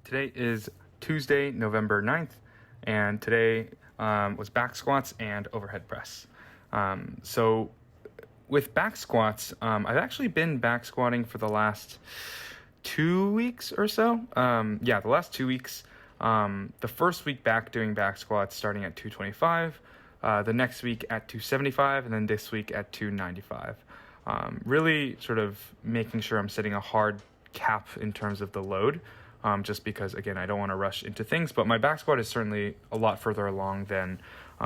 Today is Tuesday, November 9th, and today was back squats and overhead press. So with back squats, I've actually been back squatting for the last 2 weeks or so. The last 2 weeks. The first week back doing back squats starting at 225, the next week at 275, and then this week at 295. Really sort of making sure I'm setting a hard cap in terms of the load, just because, again, I don't want to rush into things, but my back squat is certainly a lot further along than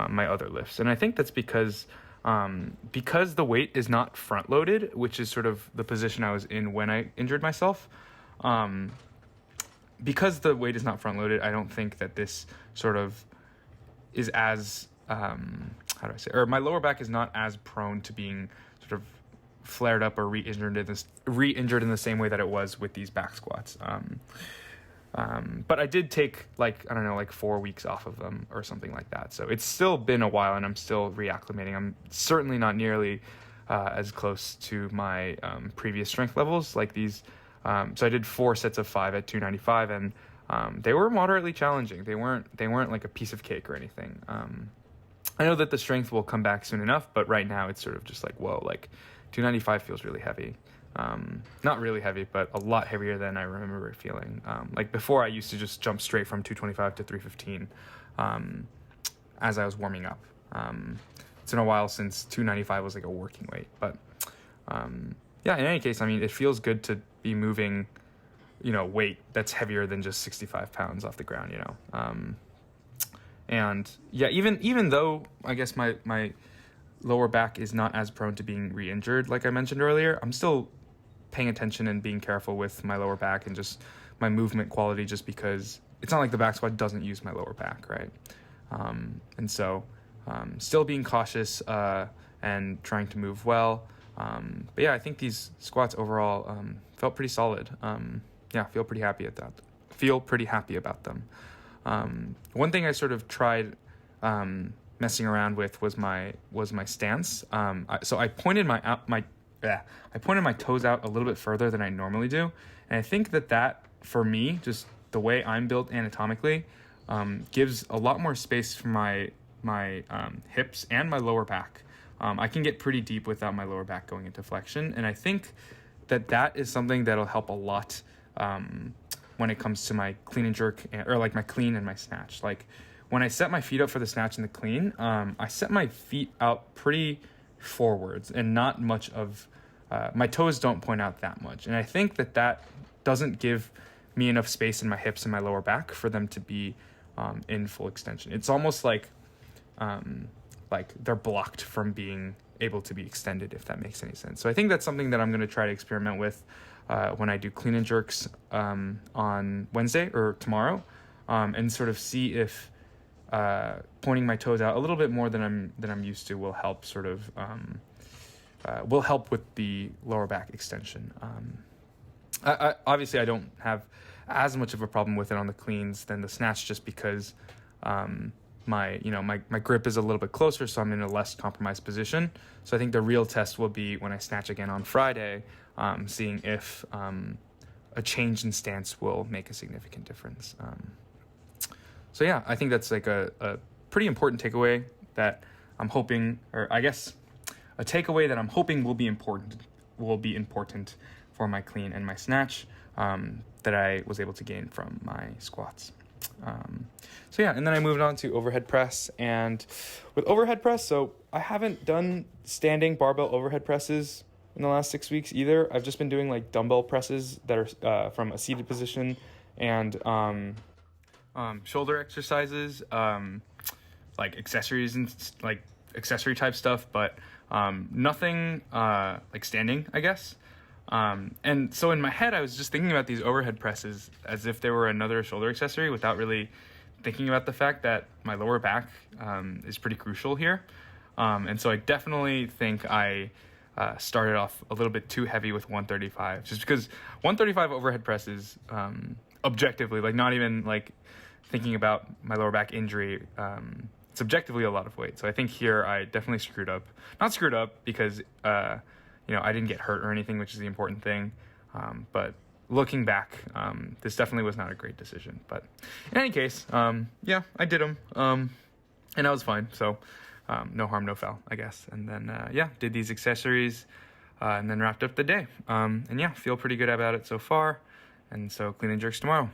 my other lifts. And I think that's because the weight is not front loaded, which is sort of the position I was in when I injured myself. Because the weight is not front loaded, I don't think that this sort of is as, my lower back is not as prone to being sort of flared up or re-injured in the same way that it was with these back squats. But I did take 4 weeks off of them or something like that. So it's still been a while and I'm still reacclimating. I'm certainly not nearly as close to my previous strength levels like these. So I did 4 sets of 5 at 295 and they were moderately challenging. They weren't like a piece of cake or anything. I know that the strength will come back soon enough, but right now it's sort of just like, whoa, 295 feels really heavy. Not really heavy, but a lot heavier than I remember it feeling. Before, I used to just jump straight from 225 to 315 as I was warming up. It's been a while since 295 was like a working weight, but in any case, it feels good to be moving, weight that's heavier than just 65 pounds off the ground, even though I guess my lower back is not as prone to being re-injured, like I mentioned earlier, I'm still paying attention and being careful with my lower back and just my movement quality, just because it's not like the back squat doesn't use my lower back, right? Still being cautious and trying to move well. I think these squats overall felt pretty solid. Feel pretty happy about them. One thing I sort of tried messing around with was my stance. So I pointed I pointed my toes out a little bit further than I normally do, and I think that for me, just the way I'm built anatomically, gives a lot more space for my hips and my lower back. I can get pretty deep without my lower back going into flexion, and I think that is something that'll help a lot when it comes to my clean and jerk, or my clean and my snatch. When I set my feet up for the snatch and the clean, I set my feet out pretty forwards and not much of, my toes don't point out that much. And I think that doesn't give me enough space in my hips and my lower back for them to be in full extension. It's almost like they're blocked from being able to be extended, if that makes any sense. So I think that's something that I'm going to try to experiment with when I do clean and jerks on Wednesday or tomorrow, and sort of see if pointing my toes out a little bit more than I'm used to will help with the lower back extension. Obviously I don't have as much of a problem with it on the cleans than the snatch, just because my grip is a little bit closer, so I'm in a less compromised position. So I think the real test will be when I snatch again on Friday, seeing if a change in stance will make a significant difference. I think that's a pretty important takeaway that I'm hoping, or I guess a takeaway that I'm hoping will be important for my clean and my snatch, that I was able to gain from my squats. And then I moved on to overhead press, and with overhead press, so I haven't done standing barbell overhead presses in the last 6 weeks either. I've just been doing dumbbell presses that are from a seated position, and shoulder exercises, accessories and accessory type stuff, but nothing standing, I guess. And so in my head, I was just thinking about these overhead presses as if they were another shoulder accessory, without really thinking about the fact that my lower back is pretty crucial here. And so I definitely think I started off a little bit too heavy with 135, just because 135 overhead presses, objectively, not even thinking about my lower back injury, it's objectively a lot of weight. So I think here I definitely screwed up. Not screwed up because I didn't get hurt or anything, which is the important thing. But looking back, this definitely was not a great decision. But in any case, yeah, I did them, and I was fine. So no harm, no foul, I guess. And then, yeah, did these accessories, and then wrapped up the day. And yeah, feel pretty good about it so far. And so clean and jerks tomorrow.